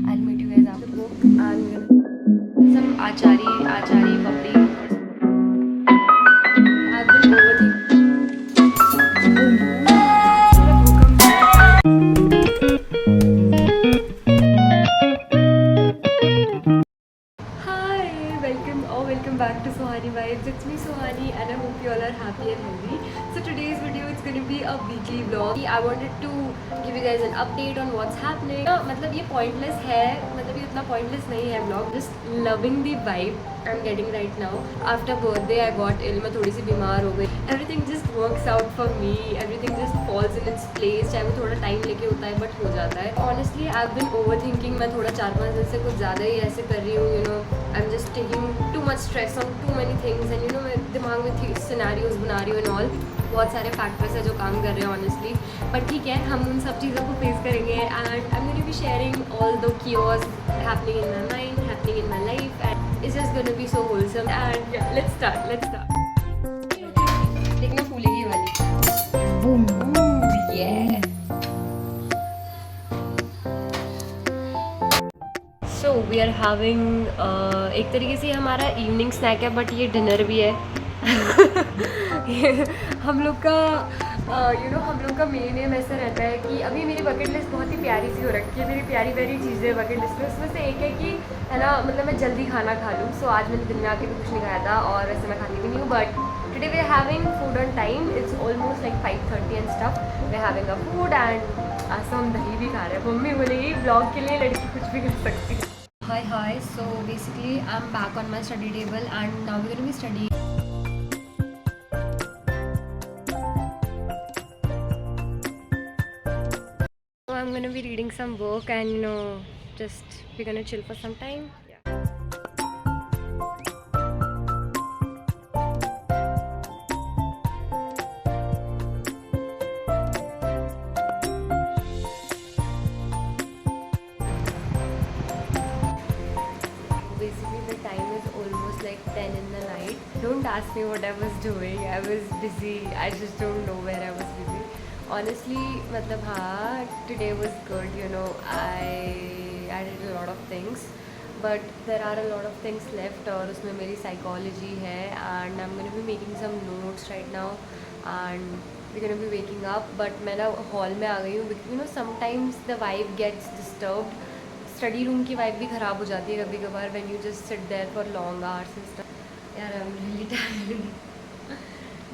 I'll meet you guys after the book and some achari papdi. I've been Hi, welcome back to Suhani Vibes. It's me Suhani and I hope you all are happy and healthy. So today's video it's going to be a weekly vlog. I wanted to give you guys an update on what's happening. मतलब ये pointless है, मतलब ये इतना pointless नहीं है vlog. Just loving the vibe I'm getting right now. After birthday I got ill, मैं थोड़ी सी बीमार हो गई. Everything just works out for me. Everything just falls in its place. चाहे वो थोड़ा time लेके होता है but हो जाता है. Honestly I've been overthinking. मैं थोड़ा 4-5 दिन से कुछ ज़्यादा ही ऐसे कर रही हूँ. You know I'm just taking too much stress on too many things and you know मैं दिमाग में सिनेरियोज बना रही हूँ and all. बहुत सारे फैक्टर्स है जो काम कर रहे हैं ऑनेस्टली, बट ठीक है हम उन सब चीज़ों को फेस करेंगे and I am going to be sharing all the chaos happening in my mind, happening in my life and it's just going to be so wholesome and yeah, let's start. देखना फूलेगी वाली boom yeah. So we are having एक तरीके से हमारा evening snack है but ये dinner भी है. हम लोग का हम लोग का मेन एम ऐसा रहता है कि अभी मेरी बकेट लिस्ट बहुत ही प्यारी सी हो रखी है. मेरी प्यारी प्यारी चीज़ें बकेट लिस्ट में उसमें से एक है कि है ना मतलब मैं जल्दी खाना खा लूँ. सो आज मैंने दिन में आके भी कुछ नहीं खाया था और वैसे मैं खाती भी नहीं हूँ but today we are having food on time. It's almost like 5:30 and stuff. We are having a food and आज तो हम दही भी खा रहे हैं. मम्मी बोलेगी ब्लॉग के लिए लड़की कुछ भी कर सकती है. Hi, so basically I'm back on my study table and now we're going to be studying. So I'm going to be reading some book and just we're going to chill for some time. Basically the time is almost like 10 in the night. Don't ask me what I was doing. I was busy. I just don't know where I was busy. Honestly, matlab हाँ, today was good. I did a lot of things, but there are a lot of things left. और उसमें मेरी psychology है and I'm gonna be making some notes right now and we're gonna be waking up. But मैं ना hall में आ गई हूँ because sometimes the vibe gets disturbed. Study room की वाइब भी ख़राब हो जाती है कभी कभार when you just sit there for long hours and stuff. यार I am really tired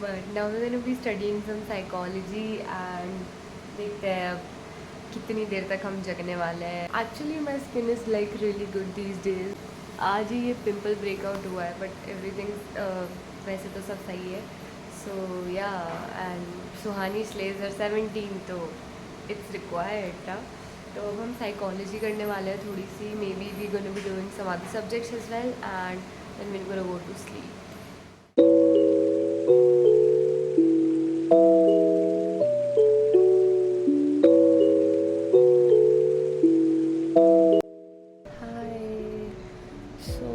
but now we gonna be studying some psychology and देखते हैं अब कितनी देर तक हम जगने वाले हैं. Actually my skin is like really good these days. आज ही ये पिंपल ब्रेकआउट हुआ है बट एवरीथिंग वैसे तो सब सही है. सो या एंड सुहानी स्लेज हर 17 तो इट्स रिक्वायर्ड. तो अब हम साइकोलॉजी करने वाले हैं थोड़ी सी. Maybe we gonna be doing some other subjects as well and then we gonna go to sleep. So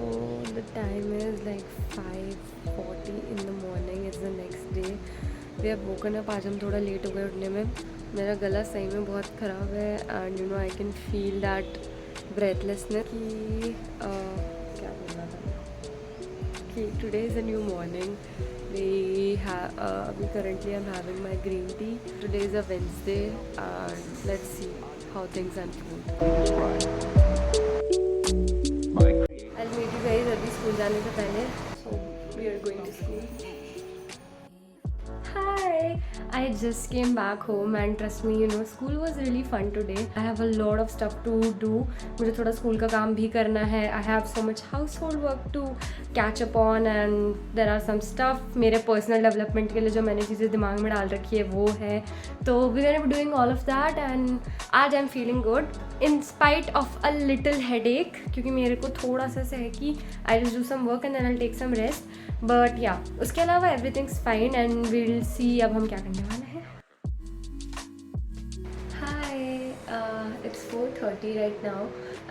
the time is like 5:40 in the morning. It's the next day. We have woken up. आज हम थोड़ा late हो गए उठने में. मेरा गला सही में बहुत ख़राब है and I can feel that breathlessness कि क्या बोलना था कि today is a new morning. अभी currently I am having my green tea. Today is a Wednesday and let's see how things unfold. I'll meet you guys अभी school जाने से पहले. So we are going to school. Hi! I just came back home and trust me, school was really fun today. I have a lot of stuff to do. मुझे थोड़ा school का काम भी करना है. I have so much household work to catch up on and there are some stuff मेरे personal development के लिए जो मैंने चीज़ें दिमाग में डाल रखी है वो है. तो we're gonna be doing all of that and आज I'm feeling good in spite of a little headache क्योंकि मेरे को थोड़ा सा है कि I just do some work and then I'll take some rest. But या उसके अलावा everything's fine and we will see अब हम क्या करने वाले हैं. हाय It's 4:30 right now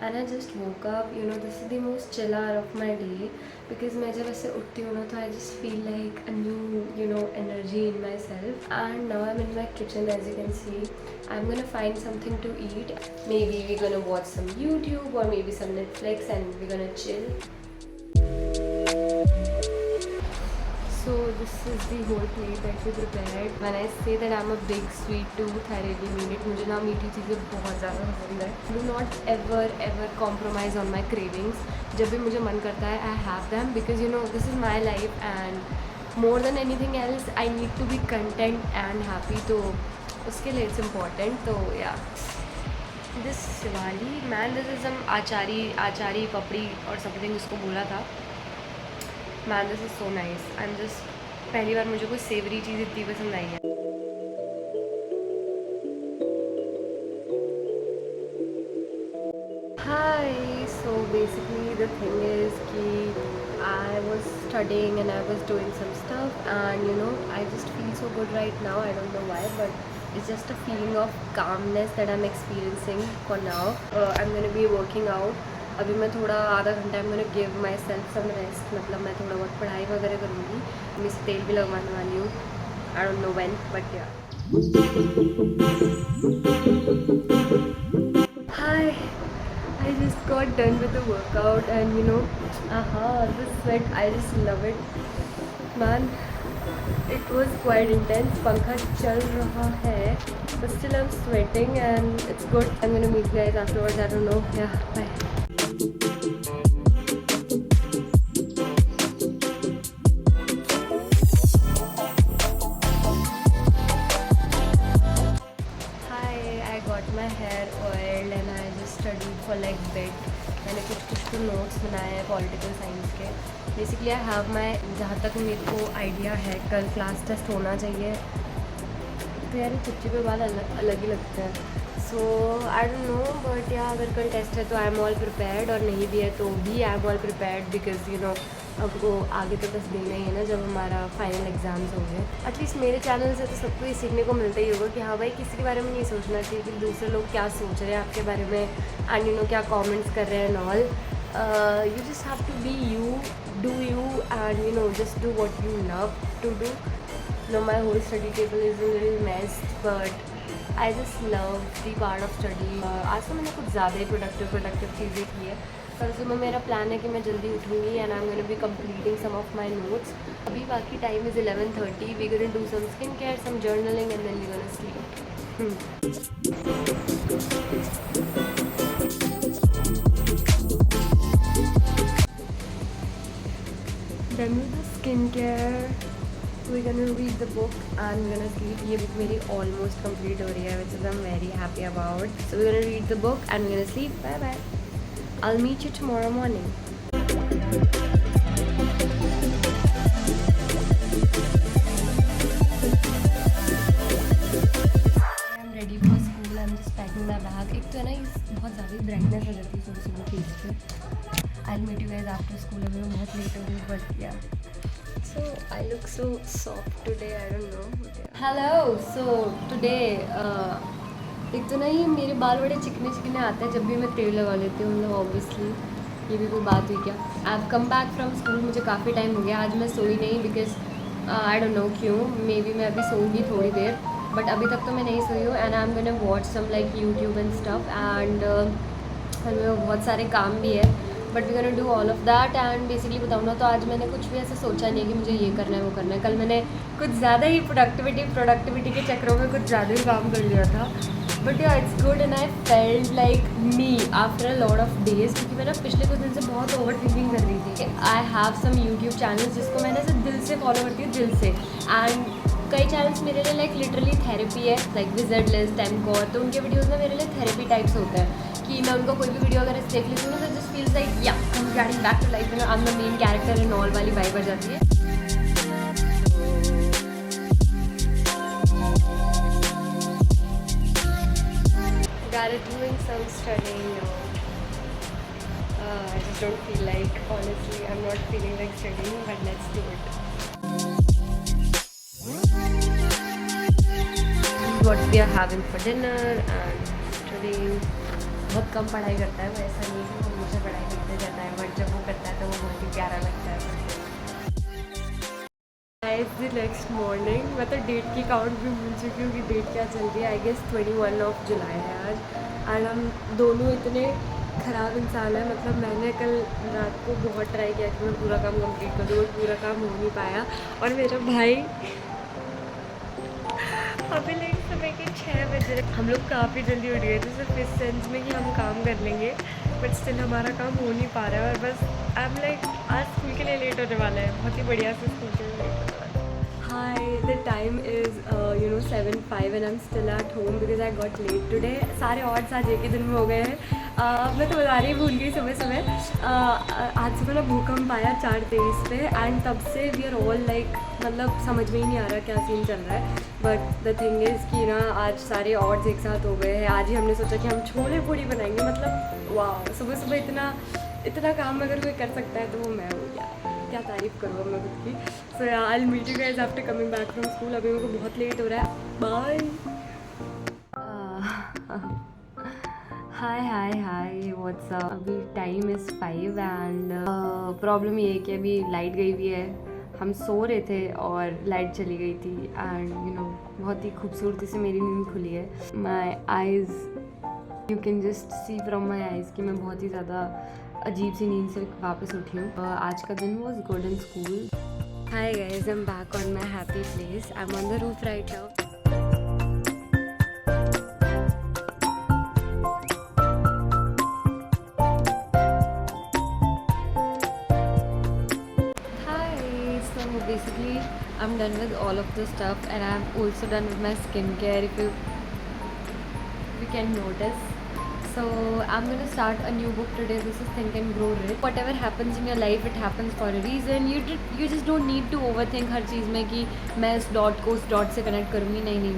and I just woke up. You know, this is the most chill hour of my day because मैं जब ऐसे उठती हूँ ना तो I just feel like a new, you know, energy in myself. And now I'm in my kitchen, as you can see. I'm gonna find something to eat. Maybe we're gonna watch some YouTube or maybe some Netflix and we're gonna chill. So this is the whole plate that we prepared. When I say that I'm a big sweet tooth, I really mean it. मुझे ना मीठी चीज़ें बहुत ज़्यादा पसंद है. Do not ever compromise on my cravings. जब भी मुझे मन करता है, I have them because you know this is my life and more than anything else, I need to be content and happy. तो उसके लिए it's important. तो yeah. This Shivali man, this is some आचारी पपड़ी और something उसको बोला था. Man this is so nice. And just पहली बार मुझे कोई सेवरी चीज़ इतनी पसंद आई है. Hi. So basically the thing is कि I was studying and I was doing some stuff and you know I just feel so good right now. I don't know why but it's just a feeling of calmness that I'm experiencing for now. I'm going to be working out. अभी मैं थोड़ा आधा घंटा I'm gonna give myself some rest. मतलब मैं थोड़ा बहुत पढ़ाई वगैरह करूँगी. मैं इस तेल भी लगवाने वाली हूँ. I don't know when, but yeah. Hi. I just got done with the workout and you know, the sweat, I just love it. Man, it was quite intense. पंखा चल रहा है, but still I'm sweating and it's good. I'm gonna meet you guys afterwards. I don't know. Yeah, bye. My hair oiled and I just studied for like bit. मैंने कुछ तो notes बनाए हैं political science के. Basically I have my, जहाँ तक मेरे को आइडिया है कल क्लास टेस्ट होना चाहिए. तो यार कुच्ची पे बाल अलग ही लगते हैं. सो आई डोंट नो बट या अगर कल टेस्ट है तो आई एम ऑल प्रिपेयर्ड और नहीं भी है तो भी I am all prepared because you know अब वो आगे तो बस देना ही है ना जब हमारा फाइनल एग्ज़ाम्स होंगे. एटलीस्ट मेरे चैनल से तो सबको ये सीखने को मिलता ही होगा कि हाँ भाई किसी के बारे में नहीं सोचना चाहिए कि दूसरे लोग क्या सोच रहे हैं आपके बारे में एंड यू नो क्या कमेंट्स कर रहे हैं and all. You just have to be you, do you and you know just do what you love to do. No my whole study table is a little mess but I just love the part of study. आज तो मैंने कुछ ज़्यादा ही productive चीज़ें की है. कल सुबह मेरा प्लान है कि मैं जल्दी उठूँगी and I am gonna be completing some of my notes. अभी बाकी time is 11:30. We gonna do some skin care, some journaling and then we gonna sleep. Done with the skincare. We're gonna read the book and we're gonna sleep. ये book मेरी almost complete हो रही है, which is I'm very happy about. So we're gonna read the book and we're gonna sleep. Bye bye. I'll meet you tomorrow morning. I'm ready for school. I'm just packing my bag. एक तो है ना ये बहुत ज़्यादा brightness हो जाती है सुबह फेस पे. I'll meet you guys after school. अभी मैं बहुत लेट हो गई but yeah. So I look so soft today. I don't know. Hello. So today एक तो ना ये मेरे बाल बड़े चिकने आते हैं जब भी मैं तेल लगा लेती हूँ. मतलब ऑब्वियसली ये भी कोई बात हुई क्या. I have come back from school. मुझे काफ़ी टाइम हो गया. आज मैं सोई नहीं बिकॉज आई डोंट नो क्यों. मे बी मैं अभी सोऊंगी थोड़ी देर बट अभी तक तो मैं नहीं सोई हूँ. And I am gonna watch some like YouTube and stuff and हमें बहुत सारे काम भी है but we gonna do all of that. And basically बताऊँ ना तो आज मैंने कुछ भी ऐसा सोचा नहीं है कि मुझे ये करना है वो करना है. कल मैंने कुछ ज़्यादा ही प्रोडक्टिविटी के चक्रों में कुछ ज़्यादा ही काम कर लिया था. बट या it's good and I felt like me after a lot of days क्योंकि मैं ना पिछले कुछ दिन से बहुत ओवर थिंकिंग कर रही थी. I have some YouTube channels जिसको मैंने ऐसे दिल से फॉलो करती हूँ, दिल से. एंड कई चैनल्स मेरे लिए लाइक लिटरली थेरेपी है, लाइक विज़र्ड लिस्ट, टाइमकोर. तो उनके वीडियोज़ में मेरे लिए थेरेपी टाइप्स होते हैं कि मैं उनको कोई भी वीडियो अगर ऐसे देख लेती हूँ तो just feels like yeah I am getting back to life. I am the main character in all वाली वाइब आ जाती है. Got it, doing some studying now. I just don't feel like, honestly, I'm not feeling like studying, but let's do it. This is what we are having for dinner and studying, बहुत कम पढ़ाई करता है वो, ऐसा नहीं है कि वो हमेशा पढ़ाई करते रहता है, बट जब वो करता है तो वो बहुत ही प्यारा लगता है मुझे। इट्स द नेक्स्ट मॉर्निंग, मैं तो डेट की काउंट भी भूल चुकी हूँ कि डेट क्या चल रही है। आई गेस 21 जुलाई है आज। एंड हम दोनों इतने ख़राब इंसान है, मतलब मैंने कल रात को बहुत ट्राई किया कि मैं पूरा काम कंप्लीट कर दूँ, बट पूरा काम हो नहीं पाया। और मेरा भाई अभी लाइक सुबह के 6 बज रहे, हम लोग काफ़ी जल्दी उठ गए थे, सिर्फ इस सेंस में कि हम काम कर लेंगे, बट स्टिल हमारा काम हो नहीं पा रहा है। और बस आई एम लाइक आज स्कूल के लिए लेट होने वाला है, बहुत ही बढ़िया से स्कूल के लिए लेट होने वाला है। Hi, the time is 7:05 and I'm still at home because I got late today. सारे odds आज एक ही दिन में हो गए हैं। मैं तो बता रही भूल गई सुबह सुबह। आज सुबह ना भूकंप आया 4:23 पे, एंड तब से वी आर ऑल लाइक, मतलब समझ में ही नहीं आ रहा क्या सीन चल रहा है। बट द थिंग इज़ कि ना आज सारे odds एक साथ हो गए हैं। आज ही हमने सोचा कि हम छोले पूड़ी बनाएंगे, मतलब वाह, सुबह सुबह इतना काम अगर कोई कर सकता है तो वो मैं हूँ यार, क्या तारीफ़ करूँ अब मैं खुद की। सो यार I will meet you guys after coming back from school. अभी मेरे को बहुत लेट हो रहा है, बाय। Hi what's up. अभी टाइम इज़ 5 एंड प्रॉब्लम ये है कि अभी लाइट गई हुई है, हम सो रहे थे और लाइट चली गई थी। एंड बहुत ही खूबसूरती से मेरी नींद खुली है। माई eyes, you can just see from my eyes कि मैं बहुत ही ज़्यादा अजीब सी नींद से वापस उठी हूँ। आज का दिन was good in school. Hi guys, I am back on my happy place. I am on the roof right now. Hi, so basically I'm done with all of the stuff and I'm also done with my skincare, if you can notice. So I'm gonna start a new book today. This is Think and Grow Rich. Whatever happens in your life, it happens for a reason. You just don't need to overthink हर चीज़ में कि मैं इस dot को उस dot से connect करूँगी। नहीं,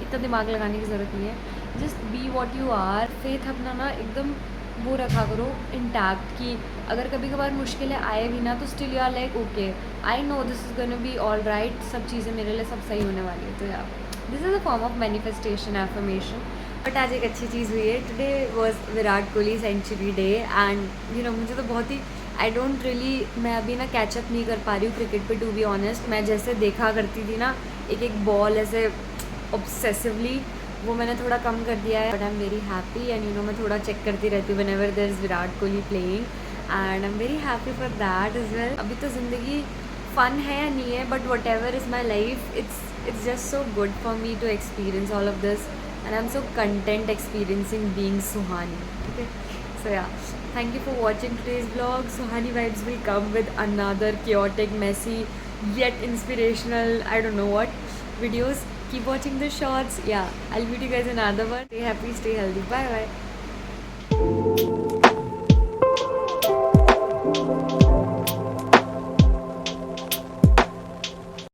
इतना दिमाग लगाने की ज़रूरत नहीं है। Just be what you are. Faith अपना ना एकदम वो रखा करो इंटैक्ट, कि अगर कभी कभार मुश्किलें आए भी ना तो still you are like okay, I know this is gonna be all right, सब चीज़ें मेरे लिए सब सही होने वाली है। तो यार this is a form of manifestation, affirmation. But आज एक अच्छी चीज़ हुई है। Today was Virat Kohli century day and मुझे तो बहुत ही, आई डोंट रियली, मैं अभी ना कैचअप नहीं कर पा रही हूँ क्रिकेट पे, टू बी ऑनेस्ट। मैं जैसे देखा करती थी ना एक बॉल ऐसे ऑब्सेसिवली, वो मैंने थोड़ा कम कर दिया है। But I am very happy and मैं थोड़ा चेक करती रहती हूँ whenever there is Virat Kohli playing, and I am very happy for that is well. अभी तो ज़िंदगी फ़न है या नहीं है, but whatever is my life, it's just so good for me to experience all of this, and I'm so content experiencing being Suhani. Okay, so yeah, thank you for watching today's vlog. Suhani vibes will come with another chaotic, messy yet inspirational, I don't know what, videos. Keep watching the shorts. Yeah, I'll meet you guys in another one. Stay happy, stay healthy. Bye bye.